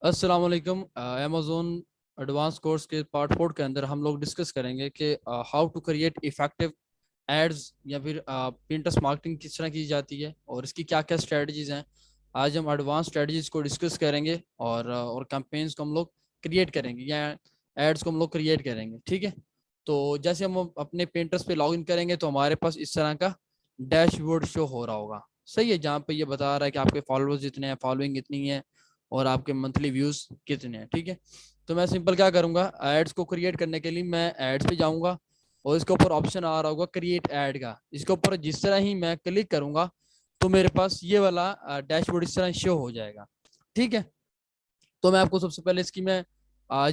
अस्सलाम वालेकुम। Amazon advance course के पार्ट 4 के अंदर हम लोग डिस्कस करेंगे कि how to create effective ads या फिर पिंटरेस्ट मार्केटिंग किस तरह की जाती है और इसकी क्या क्या स्ट्रेटजीज हैं। आज हम एडवांस स्ट्रेटजीज को डिस्कस करेंगे और कैंपेन्स को हम लोग क्रिएट करेंगे या एड्स को हम लोग क्रिएट करेंगे। ठीक है, तो जैसे हम अपने पिंटरेस्ट पे लॉगिन करेंगे तो हमारे पास इस तरह का डैशबोर्ड शो हो रहा होगा। सही है, जहाँ पे ये बता रहा है कि आपके फॉलोअर्स इतने हैं, फॉलोइंग इतनी है और आपके मंथली व्यूज कितने हैं। ठीक है, तो मैं सिंपल क्या करूंगा, एड्स को क्रिएट करने के लिए मैं एड्स पे जाऊंगा और इसके ऊपर ऑप्शन आ रहा होगा क्रिएट एड का। इसके ऊपर जिस तरह ही मैं क्लिक करूंगा तो मेरे पास ये वाला डैशबोर्ड इस तरह शो हो जाएगा। ठीक है, तो मैं आपको सबसे पहले इसकी मैं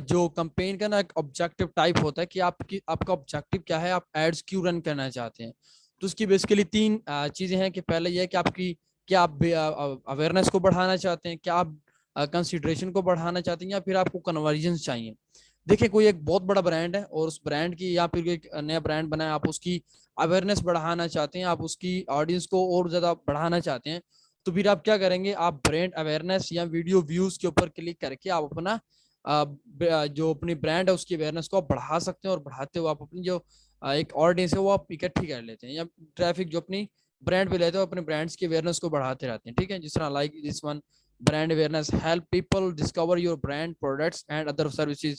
जो कंपेन का ना एक ऑब्जेक्टिव टाइप होता है कि आपका ऑब्जेक्टिव क्या है, आप एड्स क्यों रन करना चाहते हैं। तो उसकी बेसिकली तीन चीजें हैं कि पहले ये है कि आपकी क्या आप अवेयरनेस को बढ़ाना चाहते हैं, क्या आप कंसिडरेशन को बढ़ाना चाहते हैं, या फिर आपको कन्वर्जन चाहिए। देखिए, कोई एक बहुत बड़ा ब्रांड है और उस ब्रांड की या फिर एक नया ब्रांड बनाया, आप उसकी अवेयरनेस बढ़ाना चाहते हैं, आप उसकी ऑडियंस को और ज्यादा बढ़ाना चाहते हैं। तो फिर आप क्या करेंगे, आप ब्रांड अवेयरनेस या वीडियो व्यूज के ऊपर क्लिक करके आप अपना जो अपनी ब्रांड है उसकी अवेयरनेस को आप बढ़ा सकते हैं और बढ़ाते हुए आप अपनी जो एक ऑडियंस है वो आप इकट्ठी कर लेते हैं, या ट्रैफिक जो अपनी ब्रांड पे लेते हो अपने ब्रांड्स की अवेयरनेस को बढ़ाते रहते हैं। ठीक है, जिस तरह like this one, brand awareness help people discover your brand products and other services.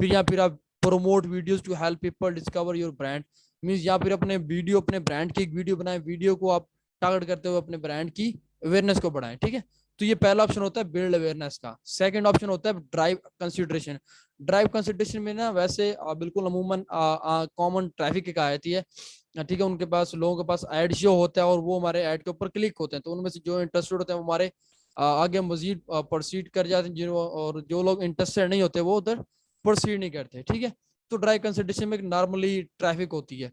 फिर या फिर आप promote videos to help people discover your brand, means या फिर अपने वीडियो अपने ब्रांड की एक वीडियो बनाए, वीडियो को आप टारगेट करते हुए अपने ब्रांड की अवेयरनेस को बढ़ाएं। ठीक है, तो ये पहला ऑप्शन होता है बिल्ड अवेयरनेस का। सेकंड ऑप्शन होता है ड्राइव कंसिडरेशन। ड्राइव कंसिडरेशन में ना वैसे बिल्कुल अमूमन कॉमन ट्रैफिक एक आती है। ठीक है, उनके पास लोगों के पास एड शो होता है और वो हमारे एड के ऊपर क्लिक होते हैं, तो उनमें से जो इंटरेस्टेड होते हैं वो हमारे आगे मजीद प्रोसीड कर जाते हैं, और जो लोग इंटरेस्टेड नहीं होते वो उधर प्रोसीड नहीं करते। ठीक है, तो ड्राइव कंसिडरेशन में नॉर्मली ट्रैफिक होती है।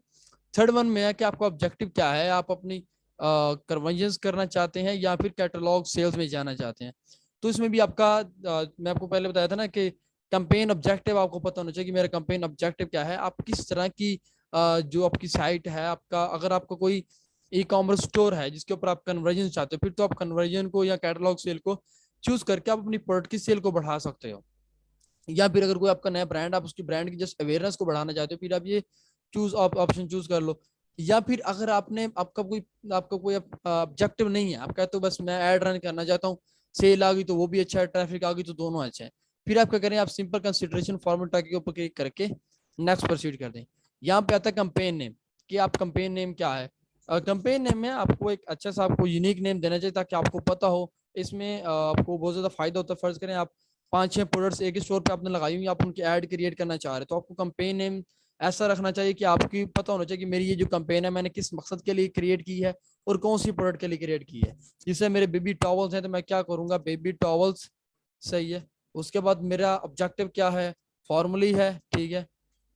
थर्ड वन में है कि आपका ऑब्जेक्टिव क्या है, आप अपनी कन्वर्जेंस करना चाहते हैं या फिर कैटलॉग सेल्स में जाना चाहते हैं। तो इसमें भी आपका मैं आपको पहले बताया था ना कि कैंपेन ऑब्जेक्टिव आपको पता होना चाहिए कि मेरा कैंपेन ऑब्जेक्टिव क्या है। आप किस तरह की जो आपकी साइट है आपका, अगर आपका कोई ई कॉमर्स स्टोर है जिसके ऊपर आप कन्वर्जन चाहते हो, फिर तो आप कन्वर्जन को या कैटलॉग सेल को चूज करके आप अपनी प्रोडक्ट की सेल को बढ़ा सकते हो। या फिर अगर कोई आपका नया ब्रांड, आप उसकी ब्रांड की जस्ट अवेयरनेस को बढ़ाना चाहते हो, फिर आप ये चूज ऑप्शन चूज कर लो। या फिर अगर आपका कोई ऑब्जेक्टिव नहीं है, आप कहते हो बस मैं ऐड रन करना चाहता हूँ, सेल आ गई तो वो भी अच्छा है, ट्रैफिक आ गई तो दोनों अच्छा है, फिर आप क्या करें, आप सिंपल कंसिडरेशन फॉर्मेट के ऊपर क्लिक करके नेक्स्ट प्रोसीड कर दें। यहाँ पे आता है कंपेन नेम, कि आप कंपेन नेम क्या है। कंपेन नेम में आपको एक अच्छा सा आपको यूनिक नेम देना चाहिए ताकि आपको पता हो। इसमें आपको बहुत ज्यादा फायदा होता है। फर्ज करें आप पांच छह प्रोडक्ट्स एक ही स्टोर पे आपने लगाई हुई, आप उनकी ऐड क्रिएट करना चाह रहे हैं, तो आपको कंपेन नेम ऐसा रखना चाहिए कि आपकी पता होना चाहिए कि मेरी ये जो कंपेन है मैंने किस मकसद के लिए क्रिएट की है और कौन सी प्रोडक्ट के लिए क्रिएट की है। जैसे मेरे बेबी टॉवल्स हैं तो मैं क्या करूंगा, बेबी टॉवल्स। सही है, उसके बाद मेरा ऑब्जेक्टिव क्या है, फॉर्मली है। ठीक है,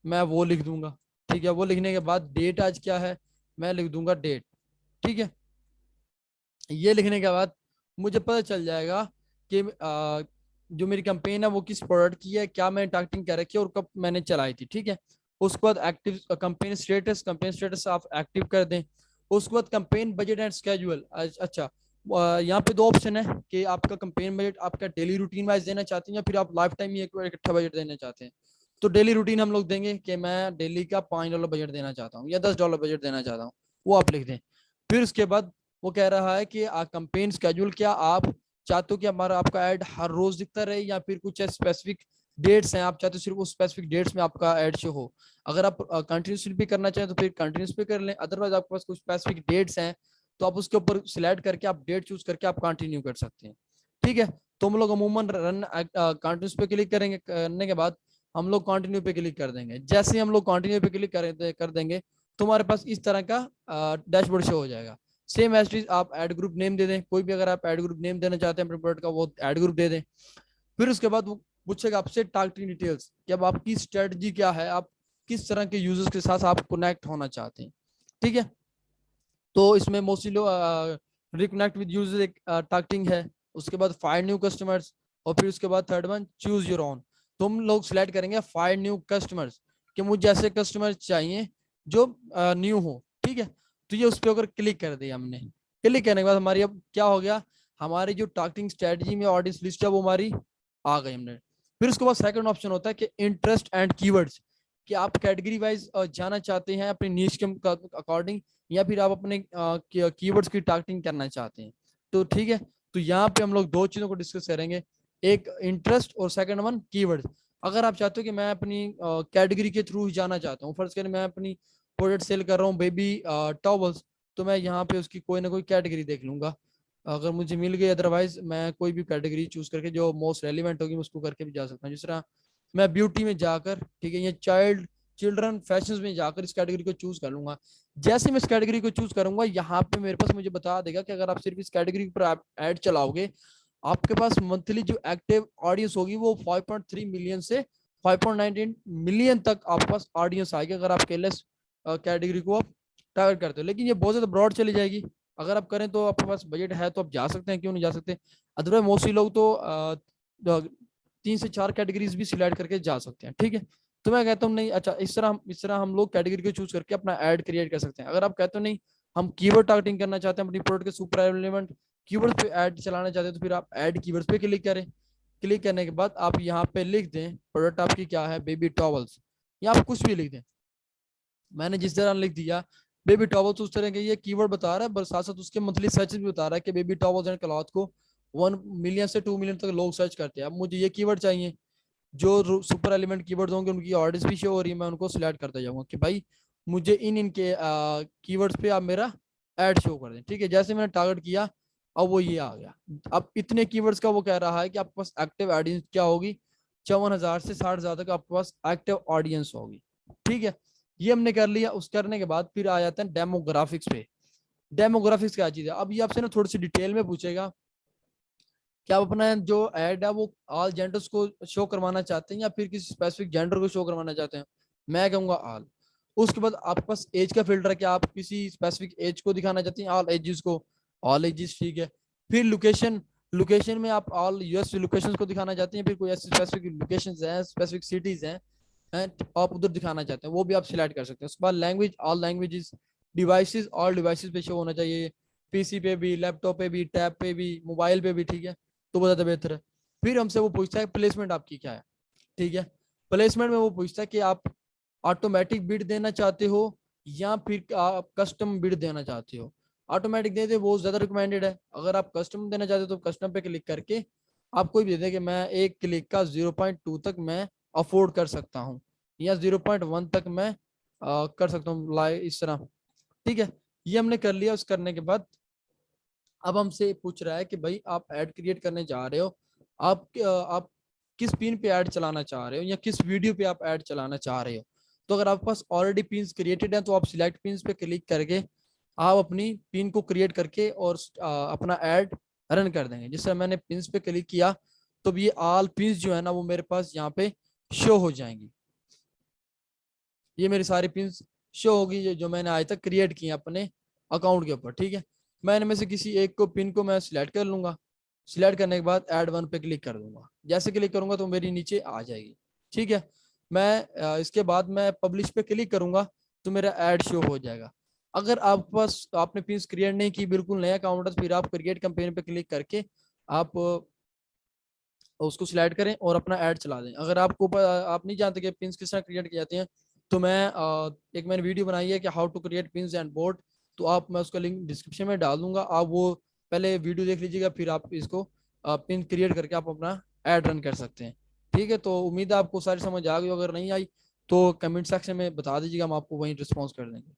मैं वो लिख दूंगा। ठीक है, वो लिखने के बाद डेट आज क्या है, मैं लिख दूंगा डेट। ठीक है, ये लिखने के बाद मुझे पता चल जाएगा कि जो मेरी कंपेन है वो किस प्रोडक्ट की है, क्या मैंने टारगेटिंग कर रखी है और कब मैंने चलाई थी। ठीक है, उसके बाद एक्टिव कंपेन स्टेटस आप एक्टिव कर दें। उसके बाद कंपेन बजट एंड स्केड्यूल। अच्छा, यहाँ पे दो ऑप्शन है कि आपका कंपेन बजट आपका डेली रूटीन वाइज देना चाहते हैं या फिर आप लाइफ टाइम ही एक इकट्ठा बजट देना चाहते हैं। तो डेली रूटीन हम लोग देंगे कि मैं डेली का $5 बजट देना चाहता हूँ या $10 बजट देना चाहता हूँ, वो आप लिख दें। फिर उसके बाद वो कह रहा है कि कंपेन स्केड्यूल, क्या आप चाहते हो कि हमारा आपका ऐड हर रोज दिखता रहे या फिर कुछ स्पेसिफिक डेट्स हैं, आप चाहते हो सिर्फ उस स्पेसिफिक डेट्स में आपका ऐड शो हो। अगर आप कंटिन्यूसली भी करना चाहें तो फिर कंटिन्यूस पे कर लें, अदरवाइज आपके पास कुछ स्पेसिफिक डेट्स हैं तो आप उसके ऊपर सिलेक्ट करके आप डेट चूज करके आप कंटिन्यू कर सकते हैं। ठीक है, तो हम लोग अमूमन रन कंटिन्यूस पे क्लिक करेंगे, करने के बाद हम लोग कंटिन्यू पे क्लिक कर देंगे। जैसे ही हम लोग कंटिन्यू पे क्लिक कर देंगे तो हमारे पास इस तरह का डैशबोर्ड शो हो जाएगा। सेम एज इट, आप एड ग्रुप नेम दे दें, कोई भी अगर आप एड ग्रुप नेम देना चाहते हैं अपने प्रोडक्ट का वो एड ग्रुप दे दें। फिर उसके बाद वो पूछेगा आपसे टारगेटिंग डिटेल्स कि अब आपकी स्ट्रेटजी क्या है, आप किस तरह के यूजर्स के साथ आप कनेक्ट होना चाहते हैं। ठीक है, तो इसमें मोस्टली रिकनेक्ट विद यूजर एक टारगेटिंग है। उसके बाद फाइंड न्यू कस्टमर्स, और फिर उसके बाद third one choose your own. तुम लोग सिलेक्ट करेंगे फाइंड न्यू कस्टमर्स, कि मुझे ऐसे कस्टमर चाहिए जो न्यू हो। ठीक है, तो ये उस पर अगर क्लिक कर दिया हमने, क्लिक करने के बाद हमारी अब क्या हो गया, हमारी जो टारगेटिंग स्ट्रेटजी में ऑडियंस लिस्ट है वो हमारी आ गए हमने। फिर उसके बाद सेकंड ऑप्शन होता है कि इंटरेस्ट एंड कीवर्ड्स, कि आप कैटेगरी वाइज जाना चाहते हैं अपनी नीश के अकॉर्डिंग, या फिर आप अपने कीवर्ड्स की टारगेटिंग करना चाहते हैं। तो ठीक है, तो यहाँ पे हम लोग दो चीजों को डिस्कस करेंगे, एक इंटरेस्ट और सेकंड वन कीवर्ड। अगर आप चाहते हो कि मैं अपनी कैटेगरी के थ्रू ही जाना चाहता हूँ, फर्ज करें मैं अपनी प्रोडक्ट सेल कर रहा हूँ बेबी टॉवल्स, तो मैं यहाँ पे उसकी कोई ना कोई कैटेगरी देख लूंगा, अगर मुझे मिल गई, अदरवाइज मैं कोई भी कैटेगरी चूज करके जो मोस्ट रेलिवेंट होगी मैं उसको करके भी जा सकता हूँ। जिस तरह मैं ब्यूटी में जाकर, ठीक है, ये चिल्ड्रन फैशन में जाकर इस कैटेगरी को चूज कर लूंगा। जैसे मैं इस कैटेगरी को चूज करूंगा, यहाँ पे मेरे पास मुझे बता देगा कि अगर आप सिर्फ इस कैटेगरी पर आप एड चलाओगे, आपके पास मंथली जो एक्टिव ऑडियंस होगी वो 5.3 मिलियन से 5.19 मिलियन तक आपके पास ऑडियंस आएगी, अगर आप केयरलेस कैटेगरी को आप टारगेट करते हो। लेकिन ये बहुत ज्यादा ब्रॉड चली जाएगी। अगर आप करें तो आपके पास बजट है तो आप जा सकते हैं, क्यों नहीं जा सकते। अदरवाइज मोस्टली लोग तो 3 से 4 कैटेगरीज भी सिलेक्ट करके जा सकते हैं, ठीक है। तो मैं कहता हूँ नहीं, अच्छा इस तरह हम लोग कैटेगरी को चूज करके अपना एड क्रिएट कर सकते हैं। अगर आप कहते हो नहीं, हम कीवर्ड टारगेटिंग करना चाहते हैं अपनी प्रोडक्ट के सुपर रेलेवेंट कीवर्ड पे ऐड चलाना चाहते हैं, तो फिर आप ऐड कीवर्ड्स पे क्लिक करें। क्लिक करने के बाद आप यहाँ पे लिख दें प्रोडक्ट आपकी क्या है, बेबी टॉवल्स, या आप कुछ भी लिख दें। मैंने जिस तरह लिख दिया बेबी टॉवल्स, उस तरह के ये कीवर्ड बता रहा है, बस साथ साथ उसके मंथली सर्च भी बता रहा है कि बेबी टॉवल्स एंड क्लॉथ को 1 मिलियन से 2 मिलियन तक लोग सर्च करते हैं। अब मुझे ये कीवर्ड चाहिए, जो सुपर एलिमेंट कीवर्ड होंगे उनकी ऑर्डर्स भी शो हो रही है, मैं उनको सिलेक्ट करता जाऊंगा कि भाई मुझे इन इनके कीवर्ड्स पे आप मेरा ऐड शो कर दें, ठीक है। जैसे मैंने टारगेट किया, अब वो ये आ गया। अब इतने कीवर्ड्स का वो कह रहा है कि आपके पास एक्टिव ऑडियंस क्या होगी, 54,000 से 60,000 तक आपके पास एक्टिव ऑडियंस होगी, ठीक है। ये हमने कर लिया। उस करने के बाद फिर आ जाते हैं डेमोग्राफिक्स पे। डेमोग्राफिक्स क्या चीज है, अब ये आपसे ना थोड़ी सी डिटेल में पूछेगा कि आप अपना जो एड है वो ऑल जेंडर्स को शो करवाना चाहते हैं या फिर किसी स्पेसिफिक जेंडर को शो करवाना चाहते हैं। मैं कहूंगा ऑल। उसके बाद आपके पास एज का फिल्टर है कि आप किसी स्पेसिफिक एज को दिखाना चाहते हैं, ऑल एजेस को, ऑल एजेस, ठीक है। फिर लोकेशन, लोकेशन में आप ऑल यूएस लोकेशंस को दिखाना चाहते हैं, फिर कोई ऐसी स्पेसिफिक लोकेशंस हैं, स्पेसिफिक सिटीज हैं, आप उधर दिखाना चाहते हैं, वो भी आप सिलेक्ट कर सकते हैं। उसके बाद language, all languages, devices, all devices पे शो होना चाहिए, पीसी पे भी, लैपटॉप पे भी, टैब पे भी, मोबाइल पे भी, ठीक है। तो वो ज्यादा बेहतर है। फिर हमसे वो पूछता है प्लेसमेंट आपकी क्या है, ठीक है। प्लेसमेंट में वो पूछता है कि आप ऑटोमेटिक बिड देना चाहते हो या फिर आप कस्टम बिड देना चाहते हो। ऑटोमेटिक दे दे वो ज्यादा रिकमेंडेड है। अगर आप कस्टम देना चाहते हो तो कस्टम पे क्लिक करके आप कोई भी दे दे कि मैं एक क्लिक का 0.2 तक मैं अफोर्ड कर सकता हूँ, या 0.1 तक मैं कर सकता हूँ, लाइक इस तरह, ठीक है। ये हमने कर लिया। उस करने के बाद अब हमसे पूछ रहा है कि भाई आप ऐड क्रिएट करने जा रहे हो, आप किस पिन पे ऐड चलाना चाह रहे हो या किस वीडियो पे आप ऐड चलाना चाह रहे हो। तो अगर आपके पास ऑलरेडी पिन क्रिएटेड है तो आप सिलेक्ट पिन पे क्लिक करके आप अपनी पिन को क्रिएट करके और अपना ऐड रन कर देंगे। जिससे मैंने पिन पे क्लिक किया तो ये ऑल पिन जो है ना वो मेरे पास यहाँ पे शो हो जाएंगी। ये मेरी सारी पिन शो होगी जो मैंने आज तक क्रिएट की अपने अकाउंट के ऊपर, ठीक है। मैं इनमें से किसी एक को पिन को मैं सिलेक्ट कर लूंगा। सिलेक्ट करने के बाद ऐड वन पे क्लिक कर दूंगा। जैसे क्लिक करूंगा तो मेरी नीचे आ जाएगी, ठीक है। मैं इसके बाद मैं पब्लिश पे क्लिक करूंगा तो मेरा ऐड शो हो जाएगा। अगर आपके पास आपने पिन क्रिएट नहीं की, बिल्कुल नया अकाउंट है, तो फिर आप क्रिएट कैंपेन पे क्लिक करके आप उसको सिलेक्ट करें और अपना ऐड चला दें। अगर आपको आप नहीं जानते कि पिन्स किस तरह क्रिएट किए जाते हैं, तो एक मैंने वीडियो बनाई है कि how to create pins and board, तो मैं उसका लिंक डिस्क्रिप्शन में डाल दूंगा, आप वो पहले वीडियो देख लीजिएगा, फिर आप इसको पिन क्रिएट करके आप अपना ऐड रन कर सकते हैं, ठीक है। तो उम्मीद है आपको सारी समझ आ गई। अगर नहीं आई तो कमेंट सेक्शन में बता दीजिएगा, हम आपको वहीं रिस्पॉन्स कर देंगे।